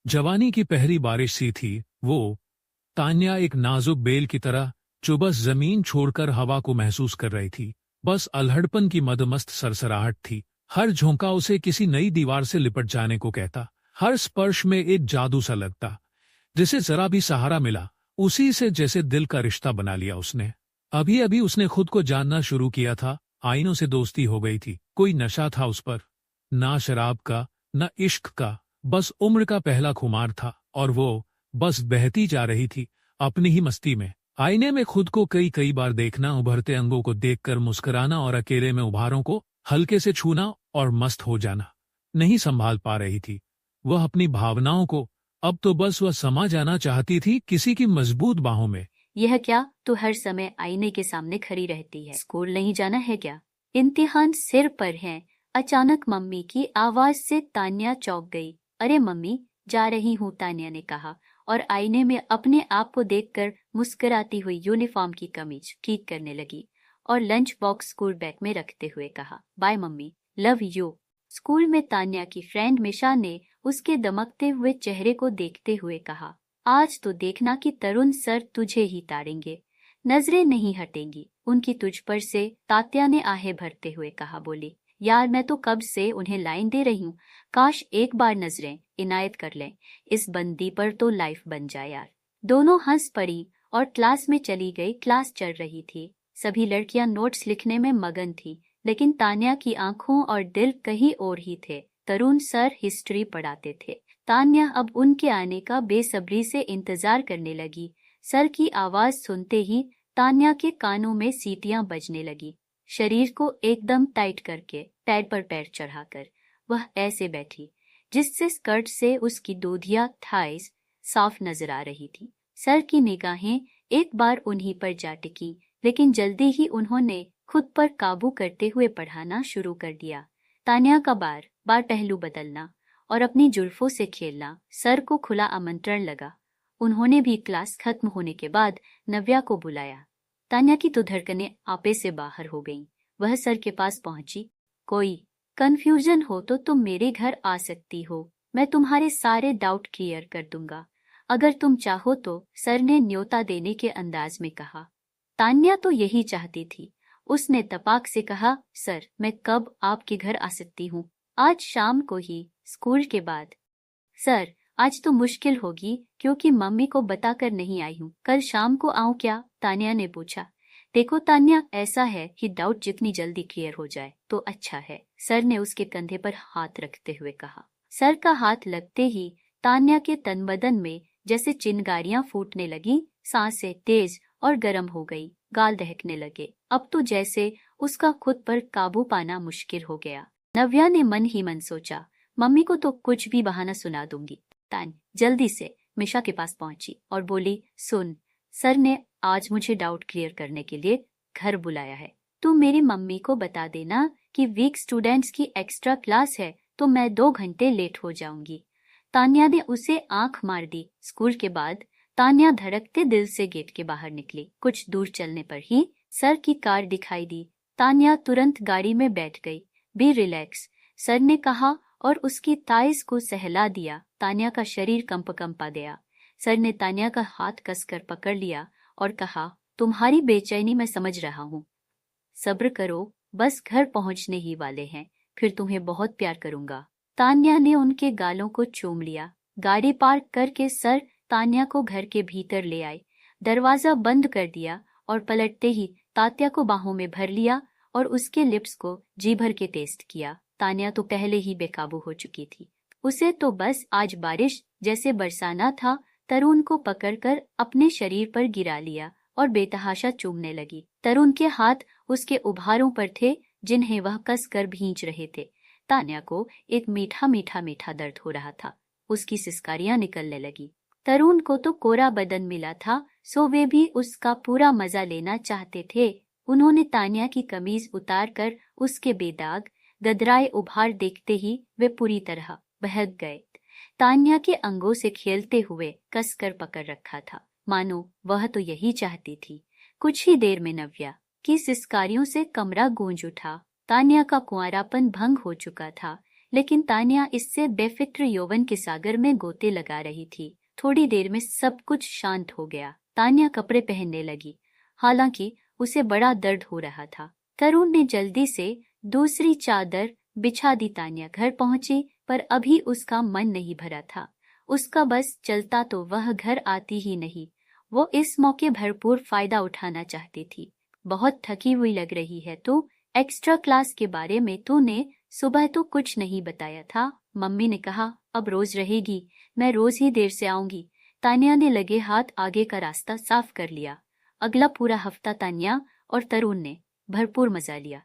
जवानी की पहली बारिश सी थी वो। तान्या एक नाजुक बेल की तरह जो बस जमीन छोड़कर हवा को महसूस कर रही थी। बस अल्हड़पन की मदमस्त सरसराहट थी। हर झोंका उसे किसी नई दीवार से लिपट जाने को कहता। हर स्पर्श में एक जादू सा लगता। जिसे जरा भी सहारा मिला उसी से जैसे दिल का रिश्ता बना लिया उसने। अभी अभी उसने खुद को जानना शुरू किया था। आईनों से दोस्ती हो गई थी। कोई नशा था उस पर, ना शराब का न इश्क का, बस उम्र का पहला खुमार था। और वो बस बहती जा रही थी अपनी ही मस्ती में। आईने में खुद को कई कई बार देखना, उभरते अंगों को देखकर मुस्कुराना और अकेले में उभारों को हल्के से छूना और मस्त हो जाना। नहीं संभाल पा रही थी वह अपनी भावनाओं को। अब तो बस वह समा जाना चाहती थी किसी की मजबूत बाहों में। यह क्या, तू हर समय आईने के सामने खड़ी रहती है? स्कूल नहीं जाना है क्या? इम्तिहान सिर पर है। अचानक मम्मी की आवाज से तान्या चौंक गई। अरे मम्मी, जा रही हूँ, तान्या ने कहा और आईने में अपने आप को देखकर मुस्कुराती हुई यूनिफॉर्म की कमीज ठीक करने लगी और लंच बॉक्स स्कूल बैग में रखते हुए कहा, bye mummy, love you. School में तान्या की फ्रेंड मिशा ने उसके दमकते हुए चेहरे को देखते हुए कहा, आज तो देखना कि तरुण सर तुझे ही ताड़ेंगे, नजरें नहीं हटेंगी उनकी तुझ पर से। तात्या ने आहें भरते हुए कहा, बोली, यार मैं तो कब से उन्हें लाइन दे रही हूँ, काश एक बार नजरें इनायत कर लें, इस बंदी पर तो लाइफ बन जाए यार। दोनों हंस पड़ी और क्लास में चली गई। क्लास चल रही थी, सभी लड़कियां नोट्स लिखने में मगन थी, लेकिन तान्या की आंखों और दिल कहीं और ही थे। तरुण सर हिस्ट्री पढ़ाते थे। तान्या अब उनके आने का बेसब्री से इंतजार करने लगी। सर की आवाज सुनते ही तान्या के कानों में सीटियां बजने लगी। शरीर को एकदम टाइट करके पैर पर पैर चढ़ाकर वह ऐसे बैठी जिससे स्कर्ट से उसकी दूधिया थाइस साफ नजर आ रही थी। सर की निगाहें एक बार उन्हीं पर जा टिकी, लेकिन जल्दी ही उन्होंने खुद पर काबू करते हुए पढ़ाना शुरू कर दिया। तान्या का बार बार पहलू बदलना और अपनी जुल्फों से खेलना सर को खुला आमंत्रण लगा। उन्होंने भी क्लास खत्म होने के बाद नव्या को बुलाया। तान्या की तो धड़कनें आपे से बाहर हो गईं। वह सर के पास पहुंची। कोई कंफ्यूजन हो तो तुम मेरे घर आ सकती हो, मैं तुम्हारे सारे डाउट क्लियर कर दूंगा, अगर तुम चाहो तो, सर ने न्योता देने के अंदाज में कहा। तान्या तो यही चाहती थी। उसने तपाक से कहा, सर मैं कब आपके घर आ सकती हूँ? आज शाम को ही, स्कूल के बाद। सर आज तो मुश्किल होगी क्योंकि मम्मी को बताकर नहीं आई हूँ, कल शाम को आऊँ क्या? तान्या ने पूछा। देखो तान्या, ऐसा है कि डाउट जितनी जल्दी क्लियर हो जाए तो अच्छा है, सर ने उसके कंधे पर हाथ रखते हुए कहा। सर का हाथ लगते ही तान्या के तन बदन में जैसे चिंगारियां फूटने लगी, सांसें तेज और गर्म हो गई, गाल दहकने लगे। अब तो जैसे उसका खुद पर काबू पाना मुश्किल हो गया। नव्या ने मन ही मन सोचा, मम्मी को तो कुछ भी बहाना सुना दूंगी। तान जल्दी से मिशा के पास पहुंची और बोली, सुन, सर ने आज मुझे डाउट क्लियर करने के लिए घर बुलाया है। तू मेरी मम्मी को बता देना कि वीक स्टूडेंट्स की एक्स्ट्रा क्लास है तो मैं 2 घंटे लेट हो जाऊंगी। तान्या ने उसे आंख मार दी। स्कूल के बाद तान्या धड़कते दिल से गेट के बाहर निकली। कुछ दूर चलने पर ही सर की कार दिखाई दी। तान्या तुरंत गाड़ी में बैठ गई। बी रिलैक्स, सर ने कहा और उसकी ताइज को सहला दिया। तान्या का शरीर कंपा गया। सर ने तान्या का हाथ कसकर पकड़ लिया और कहा, तुम्हारी बेचैनी मैं समझ रहा हूँ, सब्र करो, बस घर पहुंचने ही वाले हैं, फिर तुम्हें बहुत प्यार करूंगा। तान्या ने उनके गालों को चूम लिया। गाड़ी पार्क करके सर तान्या को घर के भीतर ले आए। दरवाजा बंद कर दिया और पलटते ही तात्या को बाहों में भर लिया और उसके लिप्स को जी भर के टेस्ट किया। तान्या तो पहले ही बेकाबू हो चुकी थी। उसे तो बस आज बारिश जैसे बरसाना था। तरुण को पकड़कर अपने शरीर पर गिरा लिया और बेतहाशा चूमने लगी। तरुण के हाथ उसके उभारों पर थे जिन्हें वह कसकर भींच रहे थे। तान्या को एक मीठा मीठा मीठा दर्द हो रहा था। उसकी सिसकारियां निकलने लगी। तरुण को तो कोरा बदन मिला था, सो वे भी उसका पूरा मजा लेना चाहते थे। उन्होंने तान्या की कमीज उतार कर उसके बेदाग गदराए उभार देखते ही वे पूरी तरह बहक गए। तान्या के अंगों से खेलते हुए कसकर पकड़ रखा था, मानो वह तो यही चाहती थी। कुछ ही देर में नव्या की सिसकारियों से कमरा गूंज उठा। तान्या का कुंवारापन भंग हो चुका था। लेकिन तान्या इससे बेफिक्र यौवन के सागर में गोते लगा रही थी। थोड़ी देर में सब कुछ शांत हो गया। तान्या कपड़े पहनने लगी, हालांकि उसे बड़ा दर्द हो रहा था। तरुण ने जल्दी से दूसरी चादर बिछा दी। तान्या घर पहुंची, पर अभी उसका मन नहीं भरा था। उसका बस चलता तो वह घर आती ही नहीं। वो इस मौके भरपूर फायदा उठाना चाहती थी। बहुत थकी हुई लग रही है तू। एक्स्ट्रा क्लास के बारे में तूने सुबह तो कुछ नहीं बताया था। मम्मी ने कहा अब रोज रहेगी, मैं रोज ही देर से आऊंगी। तान्या ने लगे हाथ आगे का रास्ता साफ कर लिया। अगला पूरा हफ्ता तान्या और तरुण ने भरपूर मजा लिया।